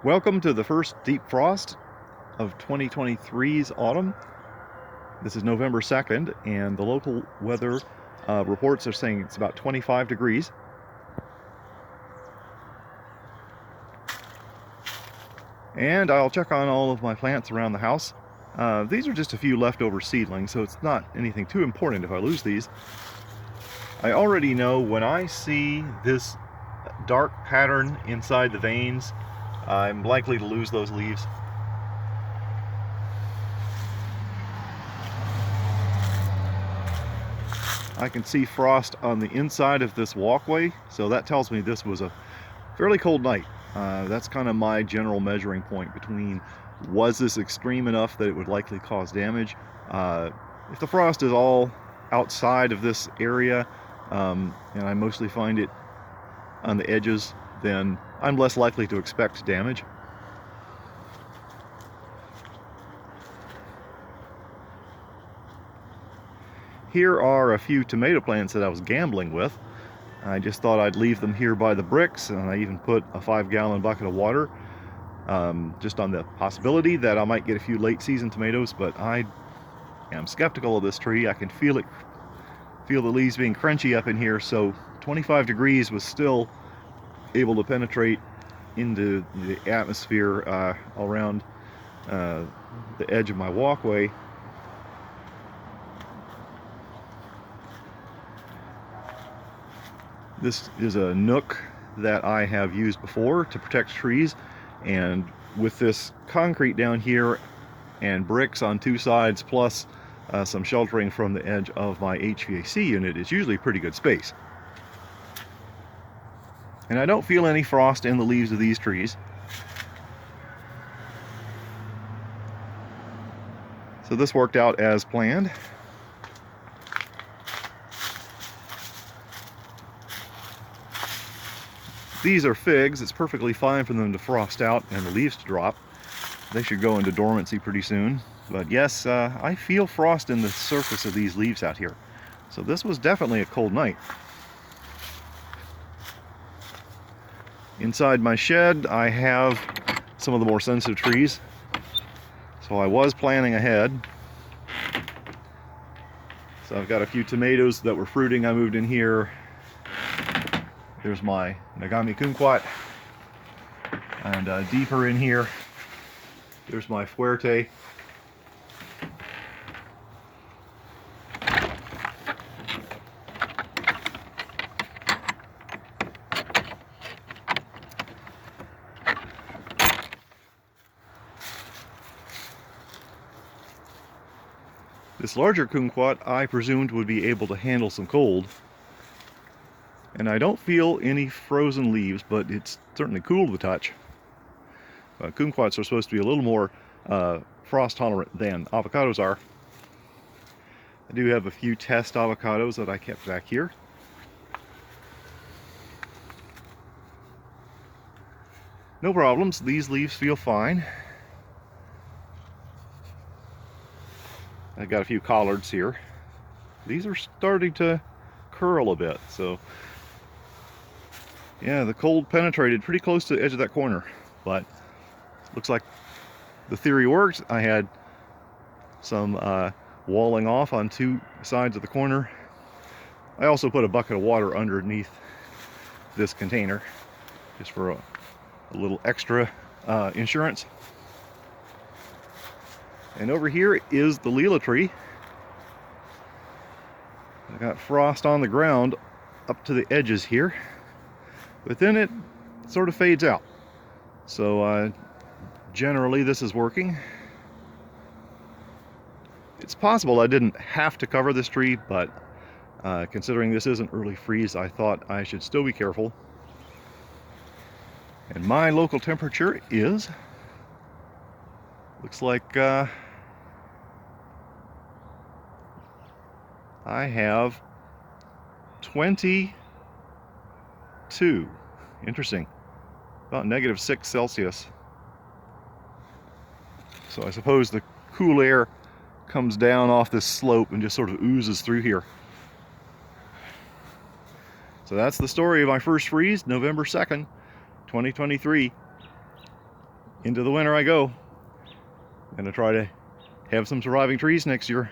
Welcome to the first deep frost of 2023's autumn. This is November 2nd, and the local weather reports are saying it's about 25 degrees. And I'll check on all of my plants around the house. These are just a few leftover seedlings, so it's not anything too important if I lose these. I already know when I see this dark pattern inside the veins, I'm likely to lose those leaves. I can see frost on the inside of this walkway, so that tells me this was a fairly cold night. That's kind of my general measuring point between, was this extreme enough that it would likely cause damage? If the frost is all outside of this area, and I mostly find it on the edges, then I'm less likely to expect damage. Here are a few tomato plants that I was gambling with. I just thought I'd leave them here by the bricks, and I even put a 5-gallon bucket of water just on the possibility that I might get a few late season tomatoes, but I am skeptical of this tree. I can feel the leaves being crunchy up in here, so 25 degrees was still able to penetrate into the atmosphere around the edge of my walkway. This is a nook that I have used before to protect trees, and with this concrete down here and bricks on two sides plus some sheltering from the edge of my HVAC unit, it's usually pretty good space. And I don't feel any frost in the leaves of these trees. So this worked out as planned. These are figs. It's perfectly fine for them to frost out and the leaves to drop. They should go into dormancy pretty soon. But yes, I feel frost in the surface of these leaves out here. So this was definitely a cold night. Inside my shed, I have some of the more sensitive trees. So I was planning ahead. So I've got a few tomatoes that were fruiting I moved in here. There's my Nagami kumquat, and deeper in here, there's my fuerte. This larger kumquat I presumed would be able to handle some cold. And I don't feel any frozen leaves, but it's certainly cool to the touch. Kumquats are supposed to be a little more frost tolerant than avocados are. I do have a few test avocados that I kept back here. No problems, these leaves feel fine. I've got a few collards here. These are starting to curl a bit, so yeah, the cold penetrated pretty close to the edge of that corner, but looks like the theory worked. I had some walling off on two sides of the corner. I also put a bucket of water underneath this container just for a little extra insurance. And over here is the Lila tree. I got frost on the ground up to the edges here, but then it sort of fades out. So generally this is working. It's possible I didn't have to cover this tree, but considering this isn't early freeze, I thought I should still be careful. And my local temperature is, looks like I have 22. Interesting. About -6 Celsius. So I suppose the cool air comes down off this slope and just sort of oozes through here. So that's the story of my first freeze, November 2nd, 2023. into the winter I go. I'm gonna try to have some surviving trees next year.